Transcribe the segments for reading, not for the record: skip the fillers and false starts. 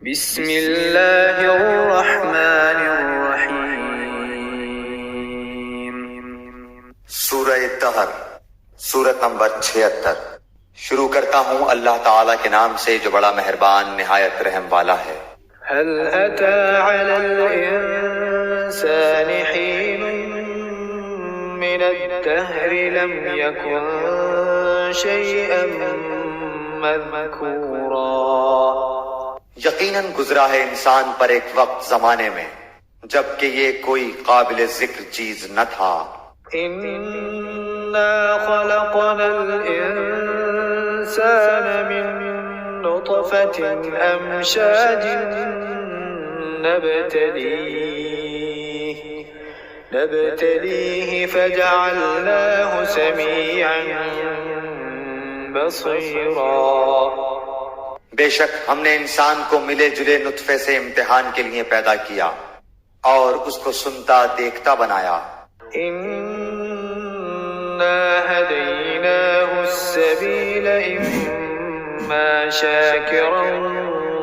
بسم اللہ الرحمن الرحیم۔ سورہ دہر، سورت نمبر 76۔ شروع کرتا ہوں اللہ تعالیٰ کے نام سے جو بڑا مہربان نہایت رحم والا ہے۔ هل أتى على الإنسان حين من الدهر لم يكن شيئا مذكورا۔ یقیناً گزرا ہے انسان پر ایک وقت زمانے میں جبکہ یہ کوئی قابل ذکر چیز نہ تھا۔ إنا خلقنا الإنسان من نطفة أمشاج نبتليه فجعلناه سميعا بصيرا۔ بے شک ہم نے انسان کو ملے جلے نطفے سے امتحان کے لیے پیدا کیا اور اس کو سنتا دیکھتا بنایا۔ إنا هديناه السبيل إما شاكرا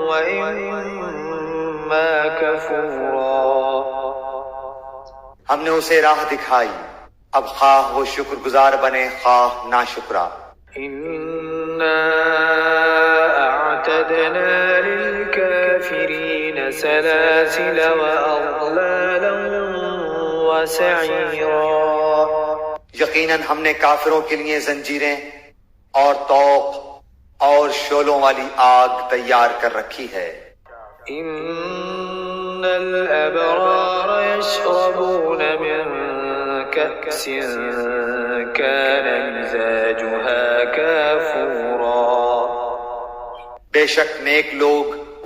وإما كفورا۔ ہم نے اسے راہ دکھائی، اب خواہ وہ شکر گزار بنے خواہ نا شکرا۔ إنا أعتدنا للكافرين سلاسل وأغلالا وسعيرا۔ یقیناً ہم نے کافروں کے لیے زنجیریں اور طوق اور شعلوں والی آگ تیار کر رکھی ہے۔ إن الأبرار يشربون من كأس كان مزاجها كافورا۔ بے شک نیک لوگ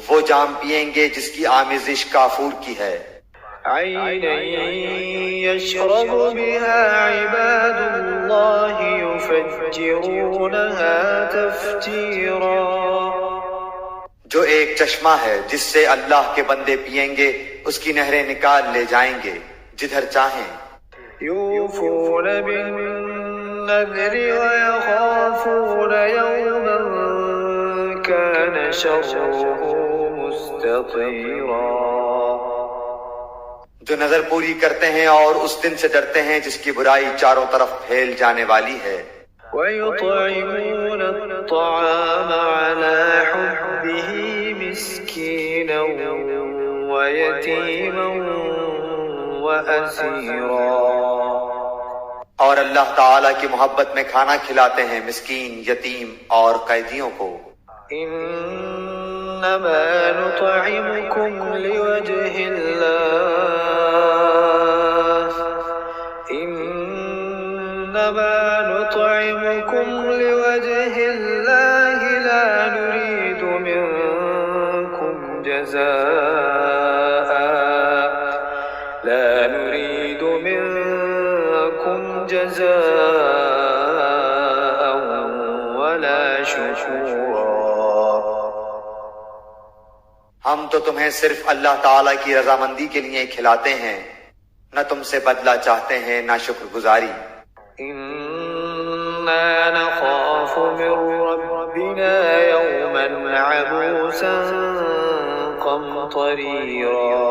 وہ جام پیئیں گے جس کی آمیزش کافور کی ہے۔ عينا يشرب بها عباد الله يفجرونها تفجيرا۔ جو ایک چشمہ ہے جس سے اللہ کے بندے پیئیں گے اس کی نہریں نکال لے جائیں گے جدھر چاہیں۔ يوفون بالنذر ويخافون يوما كان شره مستطيرا۔ جو نظر پوری کرتے ہیں اور اس دن سے ڈرتے ہیں جس کی برائی چاروں طرف پھیل جانے والی ہے۔ ويطعمون الطعام على حبه مسكينا ويتيما وأسيرا۔ اور اللہ تعالیٰ کی محبت میں کھانا کھلاتے ہیں مسکین، یتیم اور قیدیوں کو۔ إنما نطعمكم لوجه الله إنما نطعمكم لوجه الله لا نريد منكم جزاء ولا شكورا۔ ہم تو تمہیں صرف اللہ تعالیٰ کی رضامندی کے لیے کھلاتے ہیں، نہ تم سے بدلہ چاہتے ہیں نہ شکر گزاری۔ إنا نخاف من ربنا يوما عبوسا قمطريرا۔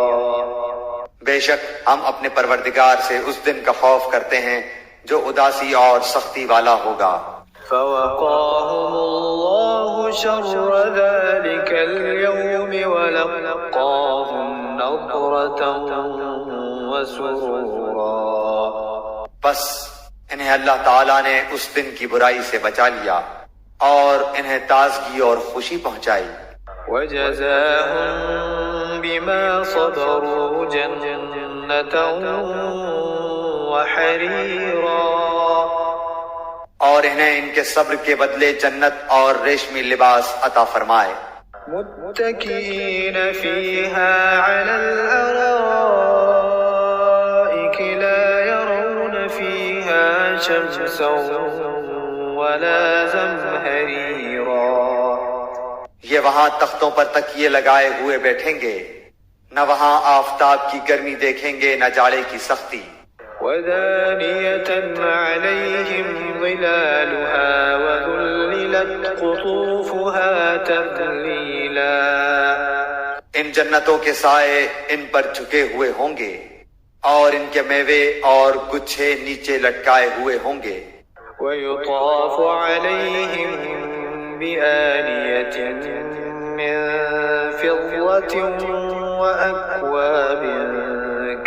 بے شک ہم اپنے پروردگار سے اس دن کا خوف کرتے ہیں جو اداسی اور سختی والا ہوگا۔ فوقاهم الله شر ذلك اليوم ولقاهم نضرة وسرورا۔ بس انہیں اللہ تعالیٰ نے اس دن کی برائی سے بچا لیا اور انہیں تازگی اور خوشی پہنچائی۔ وجزاهم بما صبروا جنة وحريرا۔ اور انہیں ان کے صبر کے بدلے جنت اور ریشمی لباس عطا فرمائے۔ متكئين فيها على الأرائك لا يرون فيها شمسا ولا زمهريرا۔ یہ وہاں تختوں پر تکیے لگائے ہوئے بیٹھیں گے، نہ وہاں آفتاب کی گرمی دیکھیں گے نہ جاڑے کی سختی۔ ودانية عليهم ظلالها وذللت قطوفها تذليلا۔ ان جنتوں کے سائے ان پر جھکے ہوئے ہوں گے اور ان کے میوے اور گچھے نیچے لٹکائے ہوئے ہوں گے. ويطاف عليهم بآنية من فضة وأكواب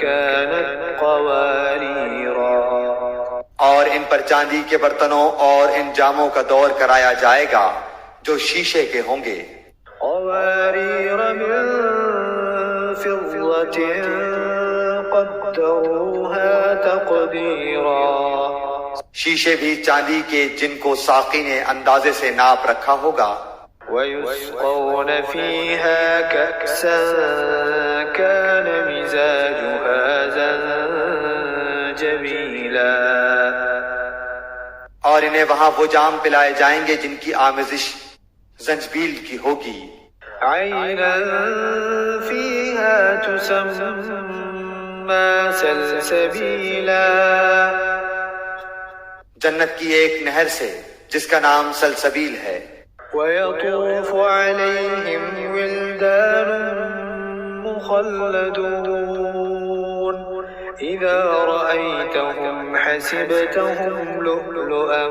كانت قواريرا. اور ان پر چاندی کے برتنوں اور ان جاموں کا دور کرایا جائے گا جو شیشے کے ہوں گے. قوارير من فضة قدروها تقديرا. شیشے بھی چاندی کے جن کو ساقی نے اندازے سے ناپ رکھا ہوگا. ويسقون فيها كأسا كان مزاجها زنجبيلا. اور انہیں وہاں وہ جام پلائے جائیں گے جن کی آمیزش زنجبیل کی ہوگی. عينا فيها تسمى سلسبيلا. جنت کی ایک نہر سے جس کا نام سلسبیل ہے. ويطوف عليهم ولدان مخلدون إذا رأيتهم حسبتهم لؤلؤا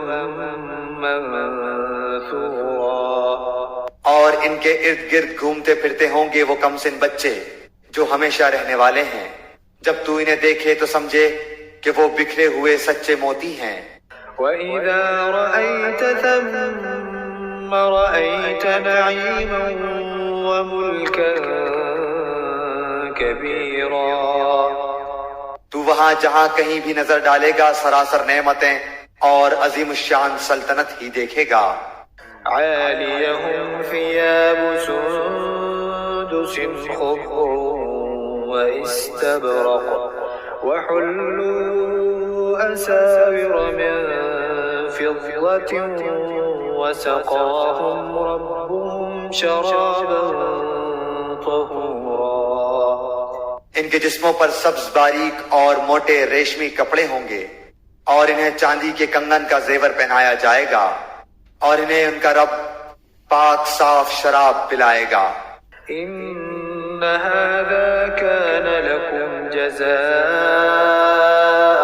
منثورا. اور ان کے ارد گرد گھومتے پھرتے ہوں گے وہ کم سن بچے جو ہمیشہ رہنے والے ہیں. جب تو انہیں دیکھے تو سمجھے کہ وہ بکھرے ہوئے سچے موتی ہیں. وَإِذَا رَأَيْتَ ثَمَّ رَأَيْتَ نَعِيمًا وَمُلْكًا كَبِيرًا. تو وہاں جہاں کہیں بھی نظر ڈالے گا سراسر نعمتیں اور عظیم الشان سلطنت ہی دیکھے گا. عَالِيَهُمْ ثِيَابُ سُندُسٍ خُضْرٌ وَإِسْتَبْرَقٌ وَحُلُّوا أَسَاوِرَ مِن فِضَّةٍ وَسَقَاهُمْ رَبُّهُمْ شَرَابًا طَهُورًا. ان کے جسموں پر سبز باریک اور موٹے ریشمی کپڑے ہوں گے اور انہیں چاندی کے کنگن کا زیور پہنایا جائے گا اور انہیں ان کا رب پاک صاف شراب پلائے گا. إن هذا كان لكم جزاء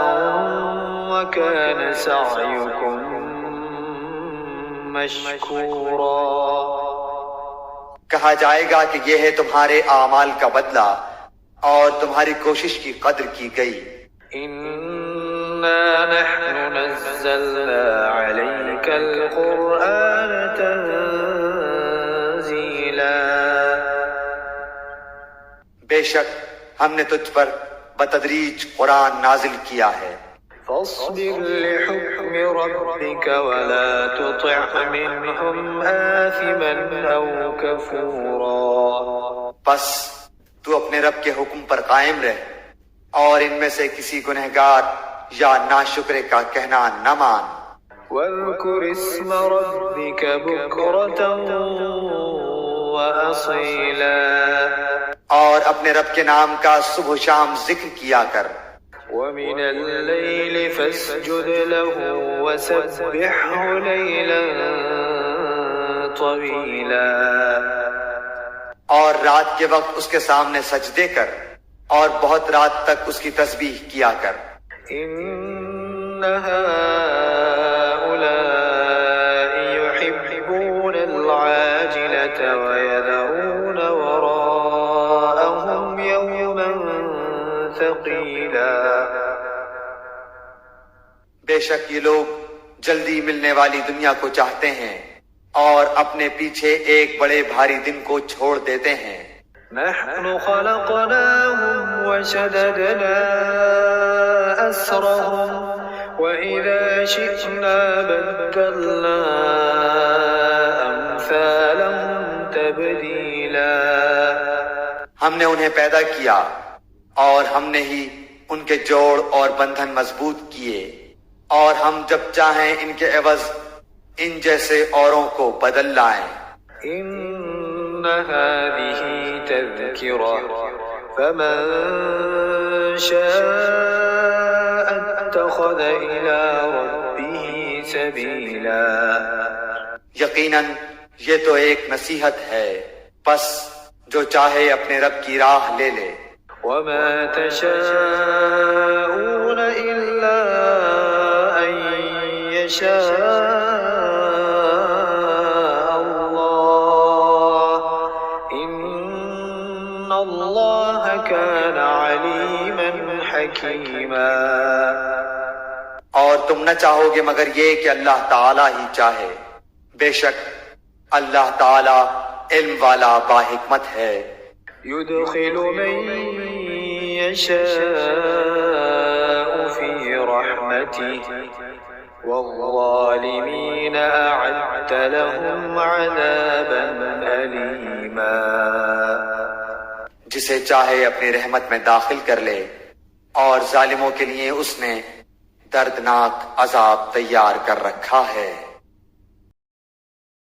وكان سعيكم مشكورا. کہا جائے گا کہ یہ ہے تمہارے اعمال کا بدلہ اور تمہاری کوشش کی قدر کی گئی. إنا نحن نزلنا عليك القرآن تنزيلا. بے شک ہم نے تجھ پر بتدریج قرآن نازل کیا ہے. فاصبر لحكم ربك ولا تطع منهم آثما أو كفورا. بس تو اپنے رب کے حکم پر قائم رہ اور ان میں سے کسی گنہگار یا ناشکرے کا کہنا نہ مان. واذكر اسم ربك بكرة وأصيلا. اور اپنے رب کے نام کا صبح و شام ذکر کیا کر. ومن الليل فاسجد له وسبحه ليلا طويلا. اور رات کے وقت اس کے سامنے سجدے کر اور بہت رات تک اس کی تسبیح کیا کر. إن هؤلاء يحبون العاجلة ويذرون وراءهم يوما ثقيلا. بے شک یہ لوگ جلدی ملنے والی دنیا کو چاہتے ہیں اور اپنے پیچھے ایک بڑے بھاری دن کو چھوڑ دیتے ہیں. نحن خلقناهم وشددنا أسرهم وإذا شئنا بدلنا أمثالهم تبديلا. ہم نے انہیں پیدا کیا اور ہم نے ہی ان کے جوڑ اور بندھن مضبوط کیے اور ہم جب چاہیں ان کے عوض ان جیسے اوروں کو بدل لائیں. إن هذه تذكرة فمن شاء اتخذ إلى ربه سبيلا. یقیناً یہ تو ایک نصیحت ہے، پس جو چاہے اپنے رب کی راہ لے لے. وما تشاءون إلا أن يشاء الله إن الله كان عليما حكيما. اور تم نہ چاہو گے مگر یہ کہ اللہ تعالیٰ ہی چاہے. بے شک اللہ تعالیٰ علم والا باحکمت ہے. يدخل من يشاء في رحمته والظالمين أعد لهم عذابا أليما. جسے چاہے اپنی رحمت میں داخل کر لے اور ظالموں کے لیے اس نے دردناک عذاب تیار کر رکھا ہے.